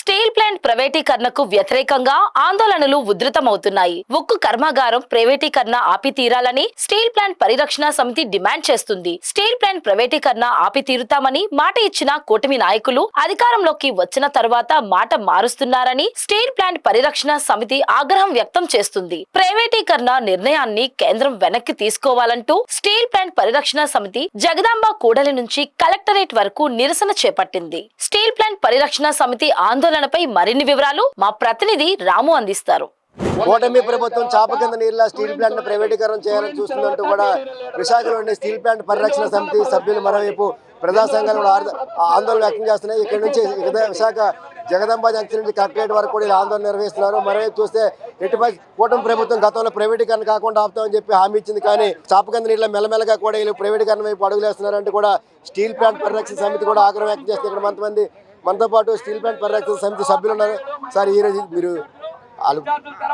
Steel plant ప్రైవేటీకరణకు వ్యతిరేకంగా ఆందోళనలు ఉధృతమవుతున్నాయి. ఉక్కు కర్మాగారం ప్రైవేటీకరణ ఆపి తీరాలని స్టీల్ ప్లాంట్ పరిరక్షణ సమితి డిమాండ్ చేస్తుంది. స్టీల్ ప్లాంట్ ప్రైవేటీకరణ ఆపి తీరుతామని మాట ఇచ్చిన కూటమి నాయకులు అధికారంలోకి వచ్చిన తర్వాత మాట మారుస్తున్నారని స్టీల్ ప్లాంట్ పరిరక్షణ సమితి ఆగ్రహం వ్యక్తం చేస్తుంది. ప్రైవేటీకరణ నిర్ణయాన్ని కేంద్రం వెనక్కి తీసుకోవాలంటూ స్టీల్ ప్లాంట్ పరిరక్షణ సమితి జగదాంబ కూడలి నుంచి కలెక్టరేట్ వరకు నిరసన చేపట్టింది. స్టీల్ ప్లాంట్ పరిరక్షణ సమితి ఆందోళనపై మరిన్ని వివరాలు మా ప్రతినిధి రాము అందిస్తారు. కూటమి ప్రభుత్వం చాప కింద నీళ్ళ స్టీల్ ప్లాంట్ ప్రైవేటీకరణ చేయాలని చూస్తున్నట్టు కూడా విశాఖలోని స్టీల్ ప్లాంట్ పరిరక్షణ సమితి సభ్యులు మరోవైపు ప్రజా సంఘాలు కూడా ఆందోళన వ్యక్తం చేస్తున్నాయి. ఇక్కడ నుంచి విశాఖ జగదాంబ జంక్షన్ నుంచి కలెక్టరేట్ వరకు కూడా ఆందోళన నిర్వహిస్తున్నారు. మరోవైపు చూస్తే ఎటుపై కూటమి ప్రభుత్వం గతంలో ప్రైవేటీకరణ కాకుండా ఆపుతామని చెప్పి హామీ ఇచ్చింది. కానీ చాప కింద నీళ్ళ మెల్లమెల్లగా కూడా వీళ్ళు ప్రైవేటీకరణ వైపు అడుగులేస్తున్నారంటూ కూడా స్టీల్ ప్లాంట్ పరిరక్షణ సమితి కూడా ఆగ్రహం వ్యక్తం చేస్తుంది. ఇక్కడ కొంతమంది మనతో పాటు స్టీల్ ప్లాంట్ పరిరక్షణ సమితి సభ్యులు ఉన్నారు. సార్, ఈరోజు మీరు వాళ్ళు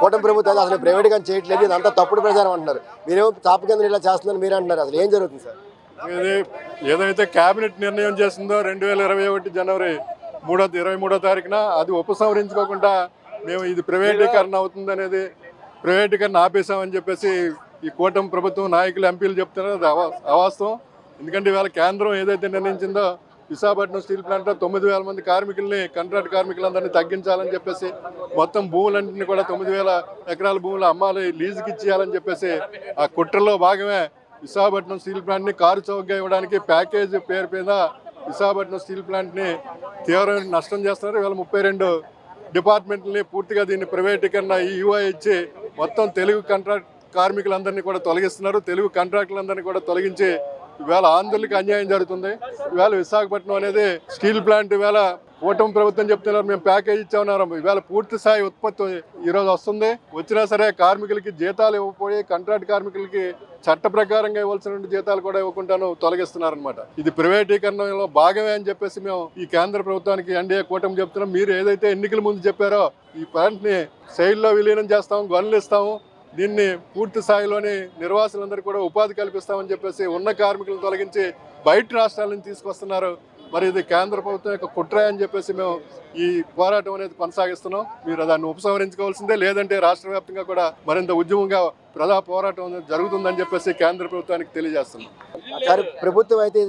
కూటమి ప్రభుత్వం అసలు ప్రైవేటీకరణ చేయట్లేదు, ఇదంతా తప్పుడు ప్రచారం అంటున్నారు. మీరేమో చాప కింద ఇలా చేస్తుందని మీరు అంటున్నారు. అసలు ఏం జరుగుతుంది సార్? ఇది ఏదైతే కేబినెట్ నిర్ణయం చేసిందో 2021 జనవరి 23వ తారీఖున అది ఉపసంహరించుకోకుండా మేము ఇది ప్రైవేటీకరణ అవుతుంది అనేది ప్రైవేటీకరణ ఆపేసామని చెప్పేసి ఈ కూటమి ప్రభుత్వం నాయకులు ఎంపీలు చెప్తున్నారు. అది అవాస్తవం. ఎందుకంటే ఇవాళ కేంద్రం ఏదైతే నిర్ణయించిందో విశాఖపట్నం స్టీల్ ప్లాంట్లో 9,000 మంది కార్మికుల్ని కాంట్రాక్ట్ కార్మికులందరినీ తగ్గించాలని చెప్పేసి మొత్తం భూములన్నింటినీ కూడా 9,000 ఎకరాల భూములు అమ్మాలి, లీజుకి ఇచ్చేయాలని చెప్పేసి ఆ కుట్రలో భాగమే విశాఖపట్నం స్టీల్ ప్లాంట్ని కారు చౌకగా ఇవ్వడానికి ప్యాకేజ్ పేరు మీద విశాఖపట్నం స్టీల్ ప్లాంట్ని తీవ్రమైన నష్టం చేస్తున్నారు. ఇవాళ 32 డిపార్ట్మెంట్లని పూర్తిగా దీన్ని ప్రైవేటీకరణ యూఐ ఇచ్చి మొత్తం తెలుగు కాంట్రాక్ట్ కార్మికులందరినీ కూడా తొలగిస్తున్నారు. తెలుగు కాంట్రాక్టులందరినీ కూడా తొలగించి ఇవాళ ఆంధ్రులకి అన్యాయం జరుగుతుంది. ఇవాళ విశాఖపట్నం అనేది స్టీల్ ప్లాంట్ ఇవాళ కూటమి ప్రభుత్వం చెప్తున్నారు మేము ప్యాకేజ్ ఇచ్చామన్నారు. ఇవాళ పూర్తి స్థాయి ఉత్పత్తి ఈరోజు వస్తుంది. వచ్చినా సరే కార్మికులకి జీతాలు ఇవ్వకపోయి కాంట్రాక్ట్ కార్మికులకి చట్ట ప్రకారంగా ఇవ్వాల్సిన జీతాలు కూడా ఇవ్వకుండాను తొలగిస్తున్నారనమాట. ఇది ప్రైవేటీకరణలో భాగమే అని చెప్పేసి మేము ఈ కేంద్ర ప్రభుత్వానికి ఎన్డీఏ కూటమి చెప్తున్నాం. మీరు ఏదైతే ఎన్నికల ముందు చెప్పారో ఈ ప్లాంట్ని శైలిలో విలీనం చేస్తాము, గనులు ఇస్తాము, దీన్ని పూర్తి స్థాయిలోని నిర్వాసులందరికీ కూడా ఉపాధి కల్పిస్తామని చెప్పేసి ఉన్న కార్మికులను తొలగించి బయట రాష్ట్రాల నుంచి తీసుకొస్తున్నారు. మరి ఇది కేంద్ర ప్రభుత్వం యొక్క కుట్ర అని చెప్పేసి మేము ఈ పోరాటం అనేది కొనసాగిస్తున్నాం. మీరు దాన్ని ఉపసంహరించుకోవాల్సిందే, లేదంటే రాష్ట్ర వ్యాప్తంగా కూడా మరింత ఉద్యమంగా ప్రజా పోరాటం జరుగుతుందని చెప్పేసి కేంద్ర ప్రభుత్వానికి తెలియజేస్తున్నాం. సార్, ప్రభుత్వం అయితే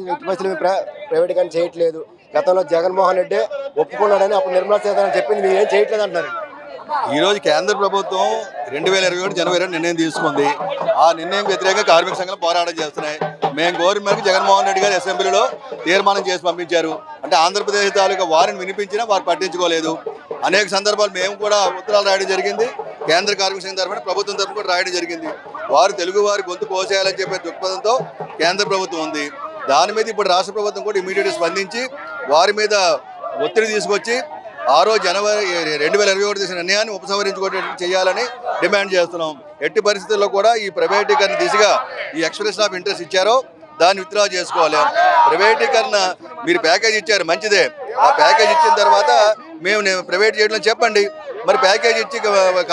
ప్రైవేటీకరణ చేయట్లేదు. గతంలో జగన్మోహన్ రెడ్డి ఒప్పుకున్నాడని అప్పుడు నిర్మలా సీతారామన్ చెప్పింది, మీరు ఏం చేయట్లేదు అంటారు. ఈరోజు కేంద్ర ప్రభుత్వం 2021 జనవరి నిర్ణయం తీసుకుంది. ఆ నిర్ణయం వ్యతిరేకంగా కార్మిక సంఘాలు పోరాటం చేస్తున్నాయి. మేము కోరిన మేరకు జగన్మోహన్ రెడ్డి గారు అసెంబ్లీలో తీర్మానం చేసి పంపించారు. అంటే ఆంధ్రప్రదేశ్ తాలూకా వారిని వినిపించినా వారు పట్టించుకోలేదు. అనేక సందర్భాలు మేము కూడా ఉత్తరాలు రాయడం జరిగింది. కేంద్ర కార్మిక సంఘం తరఫున ప్రభుత్వం తరఫున కూడా రాయడం జరిగింది. వారు తెలుగు వారి గొంతు కోసేయాలని చెప్పే దృక్పథంతో కేంద్ర ప్రభుత్వం ఉంది. దాని మీద ఇప్పుడు రాష్ట్ర ప్రభుత్వం కూడా ఇమీడియట్గా స్పందించి వారి మీద ఒత్తిడి తీసుకొచ్చి ఆ రోజు జనవరి 2021 చేసిన నిర్ణయాన్ని ఉపసంహరించుకోవడం చేయాలని డిమాండ్ చేస్తున్నాం. ఎట్టి పరిస్థితుల్లో కూడా ఈ ప్రైవేటీకరణ దిశగా ఈ ఎక్స్ప్రెషన్ ఆఫ్ ఇంట్రెస్ట్ ఇచ్చారో దాన్ని విత్డ్రా చేసుకోవాలి. ప్రైవేటీకరణ మీరు ప్యాకేజ్ ఇచ్చారు, మంచిదే. ఆ ప్యాకేజ్ ఇచ్చిన తర్వాత మేము ప్రైవేట్ చేయడం చెప్పండి. మరి ప్యాకేజ్ ఇచ్చి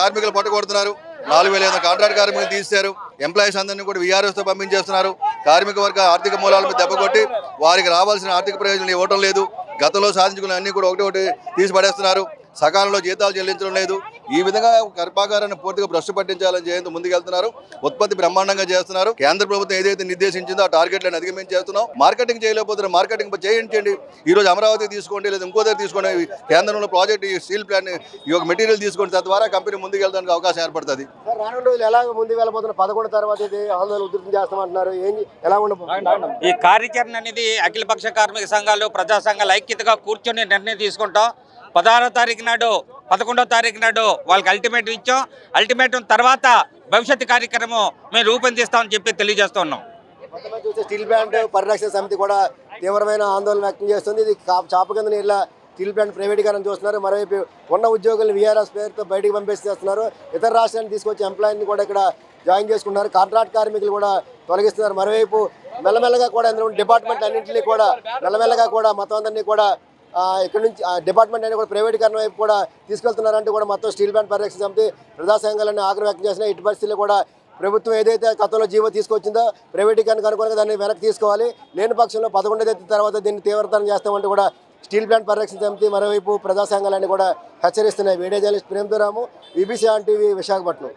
కార్మికులు పట్టుకొడుతున్నారు. 4,500 కాంట్రాక్ట్ కార్మికులు తీశారు. ఎంప్లాయీస్ అందరినీ కూడా వీఆర్ఎస్తో పంపించేస్తున్నారు. కార్మిక వర్గ ఆర్థిక మూలాల మీద దెబ్బ కొట్టి వారికి రావాల్సిన ఆర్థిక ప్రయోజనాలు ఇవ్వడం లేదు. గతంలో సాధించుకున్న అన్ని కూడా ఒకటి తీసి పడేస్తున్నారు. సకాలంలో జీతాలు చెల్లించడం లేదు. ఈ విధంగా కర్మాగారాన్ని పూర్తిగా భ్రష్టు పట్టించాలని చేయంతో ముందుకెళ్తున్నారు. ఉత్పత్తి బ్రహ్మాండంగా చేస్తున్నారు. కేంద్ర ప్రభుత్వం ఏదైతే నిర్దేశించిందో ఆ టార్గెట్లను అధిగమించి చేస్తున్నాం. మార్కెటింగ్ చేయలేకపోతున్నారు, మార్కెటింగ్ చేయించండి. ఈ రోజు అమరావతి తీసుకోండి, లేదా ఇంకో దగ్గర తీసుకోండి. కేంద్రంలో ప్రాజెక్ట్ ఈ స్టీల్ ప్లాంట్ ఈ యొక్క మెటీరియల్ తీసుకోండి. తద్వారా కంపెనీ ముందుకు వెళ్ళడానికి అవకాశం ఏర్పడుతుంది. రానున్న రోజులు ఎలా ముందుకు వెళ్ళబోతున్నారు? 11 తర్వాత ఇది ఆందోళన ఉధృతం చేస్తామంటున్నారు. ఎలా ఉండబోతుంది ఈ కార్యాచరణ అనేది? అఖిలపక్ష కార్మిక సంఘాలు, ప్రజా సంఘాలు ఐక్యతగా కూర్చొని నిర్ణయం తీసుకుంటాం. 16వ తారీఖు నాడు, 11వ తారీఖు నాడు వాళ్ళకి అల్టిమేటం ఇచ్చాం. అల్టిమేటం తర్వాత భవిష్యత్తు కార్యక్రమం మేము రూపొందిస్తామని చెప్పి తెలియజేస్తున్నాం. స్టీల్ ప్లాంట్ పరిరక్షణ సమితి కూడా తీవ్రమైన ఆందోళన వ్యక్తం చేస్తుంది. ఇది చాప కింద నీళ్ళ స్టీల్ ప్లాంట్ ప్రైవేటీకరణ చూస్తున్నారు. మరోవైపు ఉన్న ఉద్యోగులను వీఆర్ఎస్ పేరుతో బయటకు పంపిస్తేస్తున్నారు. ఇతర రాష్ట్రాలను తీసుకొచ్చి ఎంప్లాయీని కూడా ఇక్కడ జాయిన్ చేసుకుంటున్నారు. కాంట్రాక్ట్ కార్మికులు కూడా తొలగిస్తున్నారు. మరోవైపు మెల్లమెల్లగా కూడా డిపార్ట్మెంట్ అన్నింటినీ కూడా మెల్లమెల్లగా కూడా మొత్తం అందరినీ కూడా ఇక్కడ నుంచి డిపార్ట్మెంట్ అనేది కూడా ప్రైవేటీకరణ వైపు కూడా తీసుకెళ్తున్నారంటూ కూడా మొత్తం స్టీల్ ప్లాంట్ పరిరక్షణ సమితి ప్రజా సంఘాలన్నీ ఆగ్రహం వ్యక్తం చేసిన. ఇటు పరిస్థితుల్లో కూడా ప్రభుత్వం ఏదైతే గతంలో జీవో తీసుకొచ్చిందో ప్రైవేటీకరణకు అనుగుణంగా దాన్ని వెనక్కి తీసుకోవాలి. లేని పక్షంలో 11వ తేదీ తర్వాత దీన్ని తీవ్రతరం చేస్తామంటూ కూడా స్టీల్ ప్లాంట్ పరిరక్షణ సమితి, మరోవైపు ప్రజా సంఘాలన్నీ కూడా హెచ్చరిస్తున్నాయి. వీడియో జర్నలిస్ట్ ప్రేమ్తో Ramu, BBC on TV, Visakhapatnam.